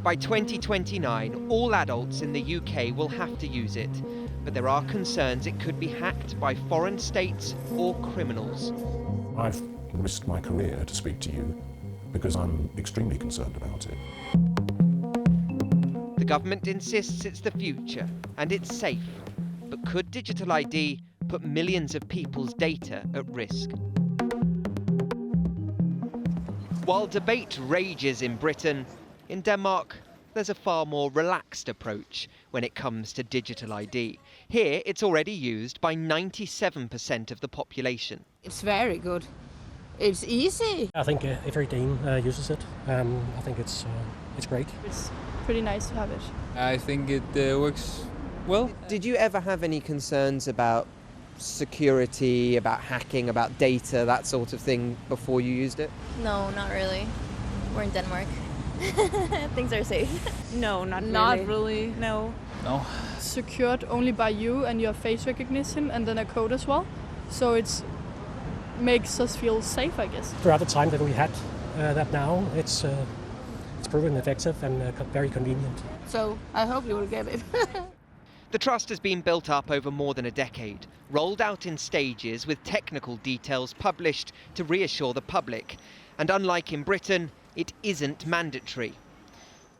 By 2029, all adults in the UK will have to use it, but there are concerns it could be hacked by foreign states or criminals. I've risked my career to speak to you because I'm extremely concerned about it. The government insists it's the future and it's safe, but could digital ID put millions of people's data at risk? While debate rages in Britain, in Denmark, there's a far more relaxed approach when it comes to digital ID. Here, it's already used by 97% of the population. It's very good. It's easy. I think every Dane uses it. I think it's great. It's pretty nice to have it. I think it works well. Did you ever have any concerns about security, about hacking, about data, that sort of thing before you used it? No, not really. We're in Denmark. Things are safe. No, not really. No. No. Secured only by you and your face recognition and then a code as well. So it makes us feel safe, I guess. Throughout the time that we had that now, it's proven effective and very convenient. So I hope you will get it. The trust has been built up over more than a decade, rolled out in stages with technical details published to reassure the public. And unlike in Britain, it isn't mandatory.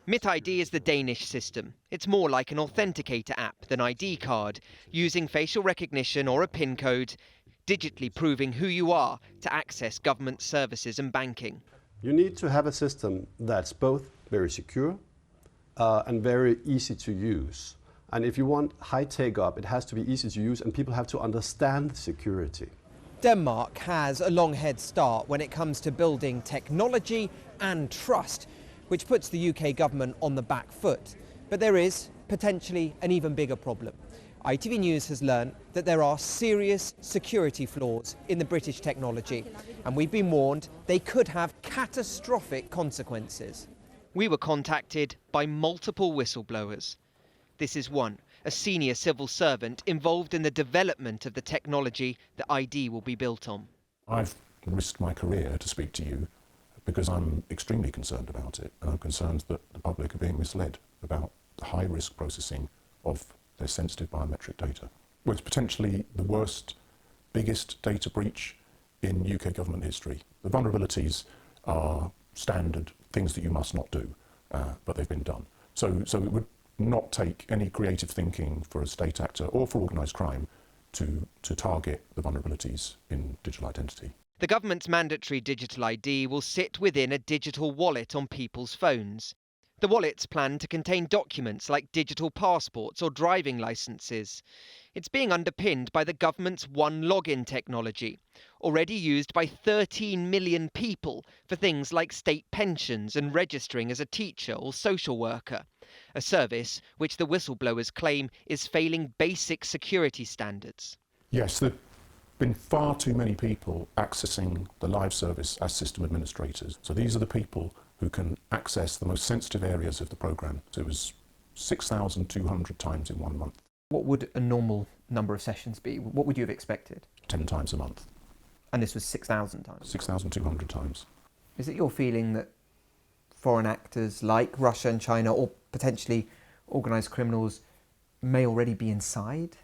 MitID is the Danish system. It's more like an authenticator app than ID card, using facial recognition or a PIN code, digitally proving who you are to access government services and banking. You need to have a system that's both very secure and very easy to use. And if you want high take-up, it has to be easy to use and people have to understand security. Denmark has a long head start when it comes to building technology and trust, which puts the UK government on the back foot. But there is potentially an even bigger problem. ITV News has learned that there are serious security flaws in the British technology, and we've been warned they could have catastrophic consequences. We were contacted by multiple whistleblowers. This is one, a senior civil servant involved in the development of the technology that ID will be built on. I've risked my career to speak to you because I'm extremely concerned about it, and I'm concerned that the public are being misled about the high-risk processing of their sensitive biometric data. Well, it's potentially the worst, biggest data breach in UK government history. The vulnerabilities are standard things that you must not do, but they've been done. So it would not take any creative thinking for a state actor or for organised crime to target the vulnerabilities in digital identity. The government's mandatory digital ID will sit within a digital wallet on people's phones. The wallets plan to contain documents like digital passports or driving licences. It's being underpinned by the government's One Login technology, already used by 13 million people for things like state pensions and registering as a teacher or social worker, a service which the whistleblowers claim is failing basic security standards. Yes, there have been far too many people accessing the live service as system administrators. So these are the people who can access the most sensitive areas of the programme. So it was 6,200 times in 1 month. What would a normal number of sessions be? What would you have expected? 10 times a month. And this was 6,000 times? 6,200 times. Is it your feeling that foreign actors like Russia and China, or potentially organised criminals, may already be inside?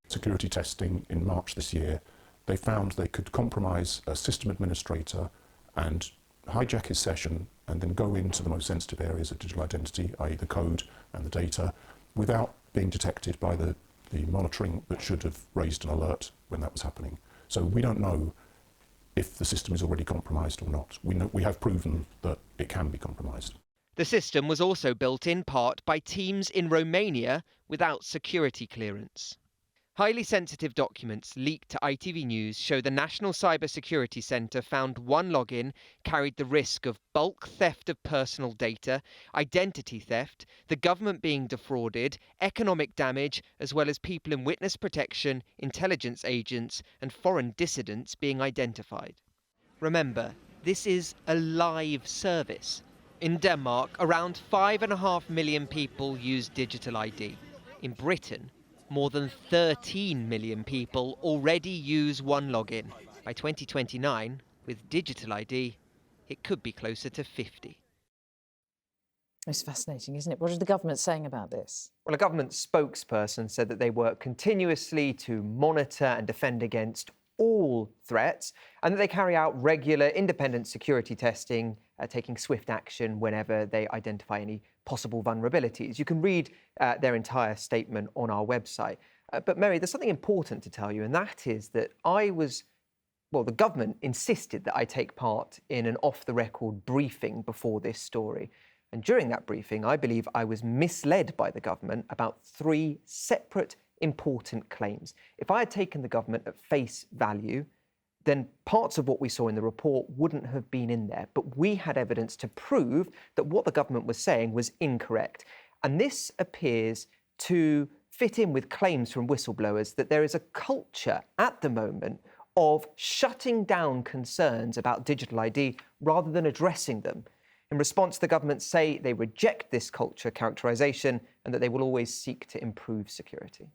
Security testing in March this year, they found they could compromise a system administrator and hijack his session and then go into the most sensitive areas of digital identity, i.e. the code and the data, without being detected by the monitoring that should have raised an alert when that was happening. So we don't know if the system is already compromised or not. We have proven that it can be compromised. The system was also built in part by teams in Romania without security clearance. Highly sensitive documents leaked to ITV News show the National Cybersecurity Centre found One Login carried the risk of bulk theft of personal data, identity theft, the government being defrauded, economic damage, as well as people in witness protection, intelligence agents and foreign dissidents being identified. Remember, this is a live service. In Denmark, around 5.5 million people use digital ID. In Britain, more than 13 million people already use One Login. By 2029, with digital ID, it could be closer to 50. It's fascinating, isn't it? What is the government saying about this? Well, a government spokesperson said that they work continuously to monitor and defend against all threats, and that they carry out regular independent security testing, taking swift action whenever they identify any possible vulnerabilities. You can read their entire statement on our website. But Mary, there's something important to tell you, and that is that the government insisted that I take part in an off-the-record briefing before this story. And during that briefing, I believe I was misled by the government about 3 separate important claims. If I had taken the government at face value, then parts of what we saw in the report wouldn't have been in there. But we had evidence to prove that what the government was saying was incorrect. And this appears to fit in with claims from whistleblowers that there is a culture at the moment of shutting down concerns about digital ID rather than addressing them. In response, the government say they reject this culture characterisation and that they will always seek to improve security.